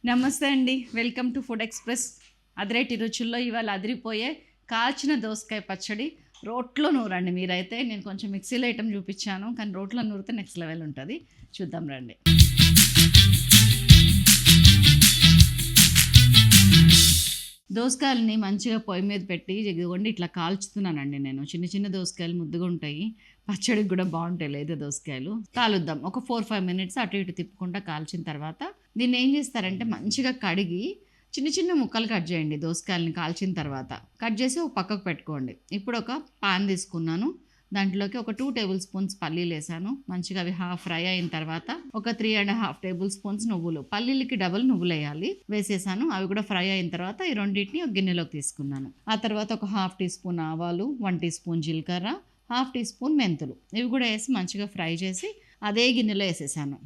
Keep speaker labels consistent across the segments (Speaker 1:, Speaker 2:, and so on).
Speaker 1: నమస్తే అండి, welcome to food express. అదిరేటి రుచుల్లో ఇవాళ అదిరిపోయే కాల్చిన దోసకాయ పచ్చడి రోట్లో నూరండి. మీరైతే నేను కొంచెం మిక్సీలో ఐటమ్ చూపించాను, కానీ రోట్లో నూరితే నెక్స్ట్ లెవెల్ ఉంటుంది. చూద్దాం రండి. దోసకాయలని మంచిగా పొయ్యి మీద పెట్టి ఇదిగోండి ఇట్లా కాల్చుతున్నానండి. నేను చిన్న చిన్న దోసకాయలు ముద్దుగా ఉంటాయి, పచ్చడికి కూడా బాగుంటాయి. లేదా దోసకాయలు కాలుద్దాం. ఒక 4-5 మినిట్స్ అటు ఇటు తిప్పుకుంటా కాల్చిన తర్వాత దీన్ని ఏం చేస్తారంటే మంచిగా కడిగి చిన్న చిన్న ముక్కలు కట్ చేయండి. దోసకాయలని కాల్చిన తర్వాత కట్ చేసి ఒక పక్కకు పెట్టుకోండి. ఇప్పుడు ఒక పాన్ తీసుకున్నాను, దాంట్లోకి ఒక 2 టేబుల్ స్పూన్స్ పల్లీలు వేసాను. మంచిగా అవి హాఫ్ ఫ్రై అయిన తర్వాత ఒక 3.5 టేబుల్ స్పూన్స్ నువ్వులు, పల్లీలకి డబుల్ నువ్వులు వేయాలి, వేసేసాను. అవి కూడా ఫ్రై అయిన తర్వాత ఈ రెండింటిని ఒక గిన్నెలోకి తీసుకున్నాను. ఆ తర్వాత ఒక 1/2 టీ స్పూన్ ఆవాలు, 1 టీ స్పూన్ జీలకర్ర, 1/2 టీ స్పూన్ మెంతులు, ఇవి కూడా వేసి మంచిగా ఫ్రై చేసి అదే గిన్నెలో వేసేసాను.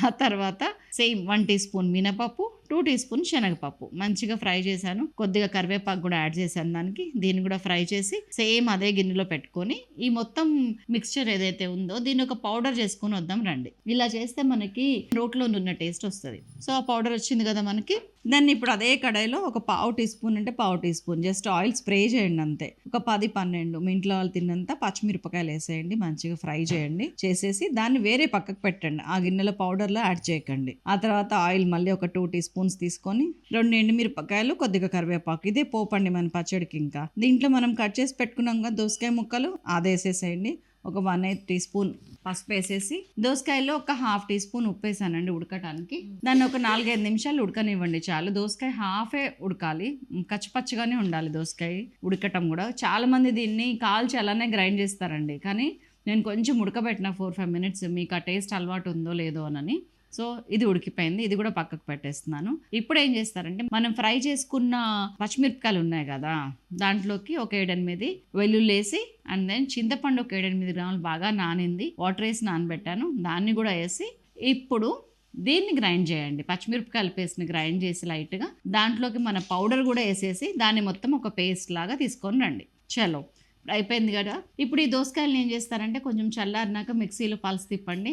Speaker 1: ఆ తర్వాత సేమ్ 1 టీ స్పూన్ మినపప్పు, 2 టీ స్పూన్ శనగపప్పు మంచిగా ఫ్రై చేశాను. కొద్దిగా కరివేపాకు కూడా యాడ్ చేశాను దానికి. దీన్ని కూడా ఫ్రై చేసి సేమ్ అదే గిన్నెలో పెట్టుకొని ఈ మొత్తం మిక్స్చర్ ఏదైతే ఉందో దీన్ని ఒక పౌడర్ చేసుకొని వద్దాం రండి. ఇలా చేస్తే మనకి రోట్లో ఉన్న టేస్ట్ వస్తుంది. సో ఆ పౌడర్ వచ్చింది కదా మనకి, దాన్ని ఇప్పుడు అదే కడాయిలో ఒక 1/2 టీ స్పూన్ అంటే 1/2 teaspoon just oil spray చేయండి అంతే. ఒక 10-12 మీ ఇంట్లో వాళ్ళు తిన్నంత పచ్చిమిరపకాయలు వేసేయండి, మంచిగా ఫ్రై చేయండి. చేసేసి దాన్ని వేరే పక్కకు పెట్టండి, ఆ గిన్నెలో పౌడర్లో యాడ్ చేయకండి. ఆ తర్వాత ఆయిల్ మళ్ళీ ఒక 2 టీ స్పూన్స్ తీసుకొని 2 ఎండుమిరపకాయలు, కొద్దిగా కరివేపాకు, ఇదే పోపండి మన పచ్చడికి. ఇంకా దీంట్లో మనం కట్ చేసి పెట్టుకున్నాం కదా దోసకాయ ముక్కలు, అది వేసేసేయండి. ఒక 1/8 టీ స్పూన్ పసుపు వేసేసి దోసకాయలో ఒక 1/2 టీ స్పూన్ ఉప్పు వేసానండి ఉడకటానికి. దాన్ని ఒక 4-5 నిమిషాలు ఉడకనివ్వండి చాలు. దోసకాయ హాఫే ఉడకాలి, కచ్చపచ్చగానే ఉండాలి దోసకాయ ఉడకటం కూడా. చాలా మంది దీన్ని కాల్చి అలానే గ్రైండ్ చేస్తారండి, కానీ నేను కొంచెం ఉడకబెట్టిన 4-5 మినిట్స్, మీకు ఆ టేస్ట్ అలవాటు ఉందో లేదో అని. సో ఇది ఉడికిపోయింది, ఇది కూడా పక్కకు పెట్టేస్తున్నాను. ఇప్పుడు ఏం చేస్తారంటే మనం ఫ్రై చేసుకున్న పచ్చిమిరపకాయలు ఉన్నాయి కదా, దాంట్లోకి ఒక 7-8 వెల్లుల్లి వేసి, అండ్ దెన్ చింతపండు ఒక 7-8 గ్రాములు బాగా నానింది, వాటర్ వేసి నానబెట్టాను, దాన్ని కూడా వేసి ఇప్పుడు దీన్ని గ్రైండ్ చేయండి. పచ్చిమిరపకాయల పేస్ట్ని గ్రైండ్ చేసి లైట్గా దాంట్లోకి మన పౌడర్ కూడా వేసేసి దాన్ని మొత్తం ఒక పేస్ట్ లాగా తీసుకొని రండి. చలో అయిపోయింది కదా. ఇప్పుడు ఈ దోసకాయలు ఏం చేస్తారంటే కొంచెం చల్లారినాక మిక్సీలో పల్స్ తిప్పండి.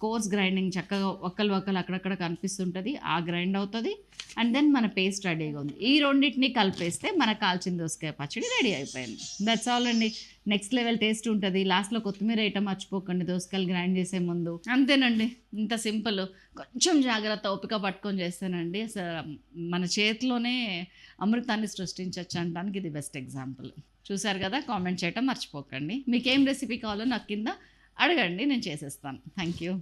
Speaker 1: కోర్స్ గ్రైండింగ్ చక్కగా ఒక్కలు అక్కడక్కడ కనిపిస్తుంటుంది, ఆ గ్రైండ్ అవుతుంది. అండ్ దెన్ మన పేస్ట్ రెడీగా ఉంది. ఈ రెండింటిని కలిపేస్తే మన కాల్చిన దోసకాయ పచ్చడి రెడీ అయిపోయింది. దట్స్ ఆల్ అండి. నెక్స్ట్ లెవెల్ టేస్ట్ ఉంటుంది. లాస్ట్లో కొత్తిమీర ఐటమ్ మర్చిపోకండి దోసకాయలు గ్రైండ్ చేసే ముందు. అంతేనండి, ఇంత సింపుల్. కొంచెం జాగ్రత్త ఓపిక పట్టుకొని చేస్తానండి. అసలు మన చేతిలోనే అమృతాన్ని సృష్టించవచ్చు అనడానికి ఇది బెస్ట్ ఎగ్జాంపుల్. చూసారు కదా, కామెంట్ చేయటం మర్చిపోకండి. మీకు ఏం రెసిపీ కావాలో నాకు కింద అడగండి, నేను చేసేస్తాను. Thank you.